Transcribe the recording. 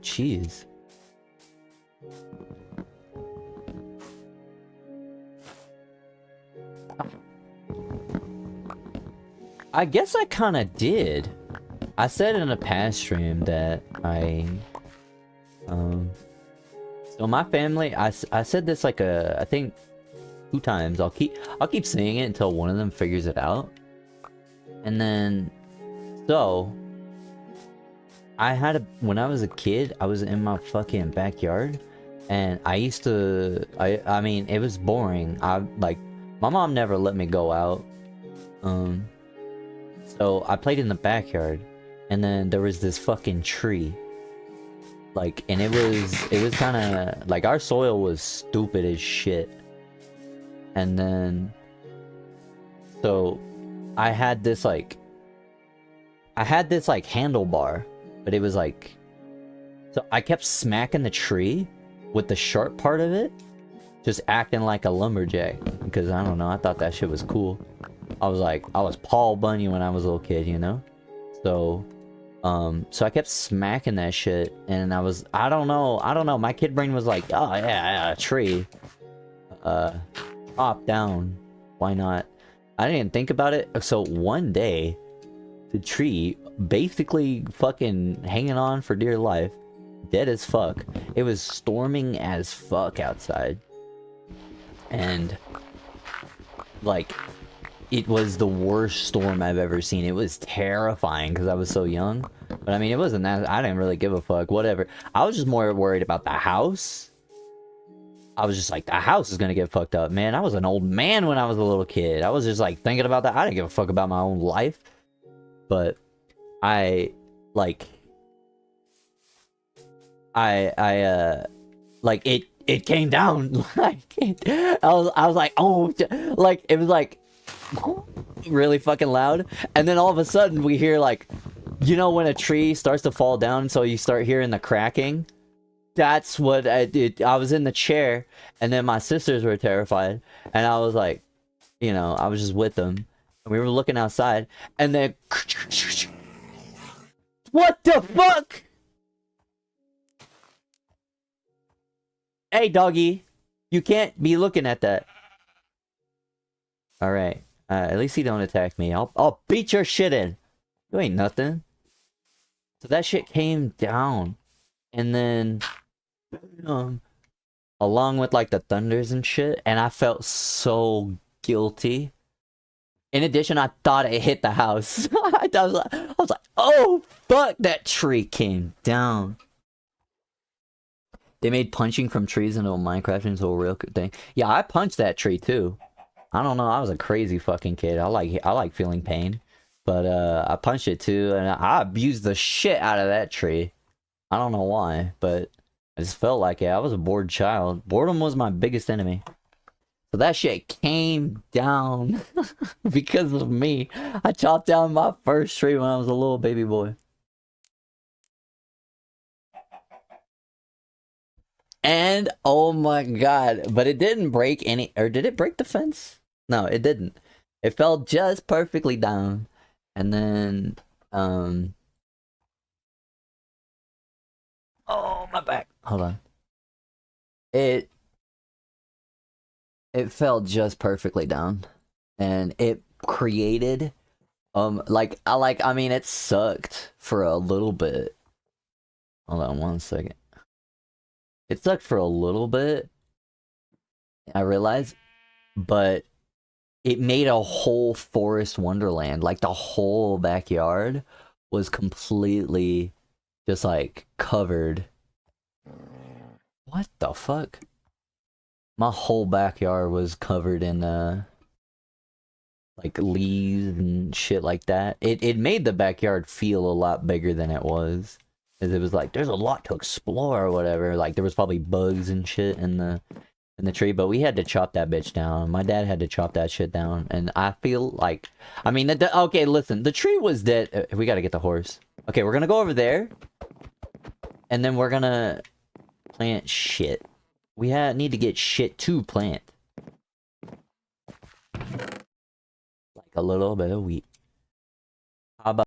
Jeez. I guess I kind of did. I said in a past stream that so my family, I said this like I think 2 times. I'll keep saying it until one of them figures it out. And then, so when I was a kid, I was in my fucking backyard, and I used to, I mean, it was boring. My mom never let me go out. So I played in the backyard, and then there was this fucking tree. Like, and it was kind of, like, our soil was stupid as shit. And then, so, I had this, like, handlebar, but it was, like, so I kept smacking the tree with the sharp part of it, just acting like a lumberjack, because, I don't know, I thought that shit was cool. I was Paul Bunyan when I was a little kid, you know? So I kept smacking that shit, and I don't know, my kid brain was like, oh yeah, a tree. Chop down. Why not? I didn't think about it. So one day, the tree, basically fucking hanging on for dear life, dead as fuck. It was storming as fuck outside. And, like, it was the worst storm I've ever seen. It was terrifying because I was so young. But I mean, it wasn't that. I didn't really give a fuck. Whatever. I was just more worried about the house. I was just like, the house is gonna get fucked up. Man, I was an old man when I was a little kid. I was just like thinking about that. I didn't give a fuck about my own life. But like it came down. Like, I was like, oh, like, it was like really fucking loud. And then all of a sudden we hear, like, you know when a tree starts to fall down, so you start hearing the cracking? That's what I did. I was in the chair, and then my sisters were terrified, and I was like, you know, I was just with them, and we were looking outside, and then what the fuck? Hey, doggy, you can't be looking at that. All right, at least he don't attack me. I'll beat your shit in. You ain't nothing. So that shit came down, and then along with like the thunders and shit, and I felt so guilty. In addition, I thought it hit the house. I was like, oh fuck, that tree came down. They made punching from trees into a Minecraft into a real thing. Yeah, I punched that tree too. I don't know, I was a crazy fucking kid. I like feeling pain. But I punched it too, and I abused the shit out of that tree. I don't know why, but I just felt like it. I was a bored child. Boredom was my biggest enemy. So that shit came down because of me. I chopped down my first tree when I was a little baby boy. And, oh my god, but it didn't break any, or did it break the fence? No, it didn't. It fell just perfectly down. And then, oh, my back. Hold on. It fell just perfectly down. And it created, I mean, it sucked for a little bit. Hold on one second. It sucked for a little bit, I realized, but it made a whole forest wonderland. Like, the whole backyard was completely just, like, covered. What the fuck? My whole backyard was covered in, like, leaves and shit like that. It made the backyard feel a lot bigger than it was. Because it was like, there's a lot to explore or whatever. Like, there was probably bugs and shit in the tree, but we had to chop that bitch down. My dad had to chop that shit down, and I feel like, I mean, okay, listen, the tree was dead. We gotta get the horse. Okay, we're gonna go over there, and then we're gonna plant shit. We need to get shit to plant. Like a little bit of wheat.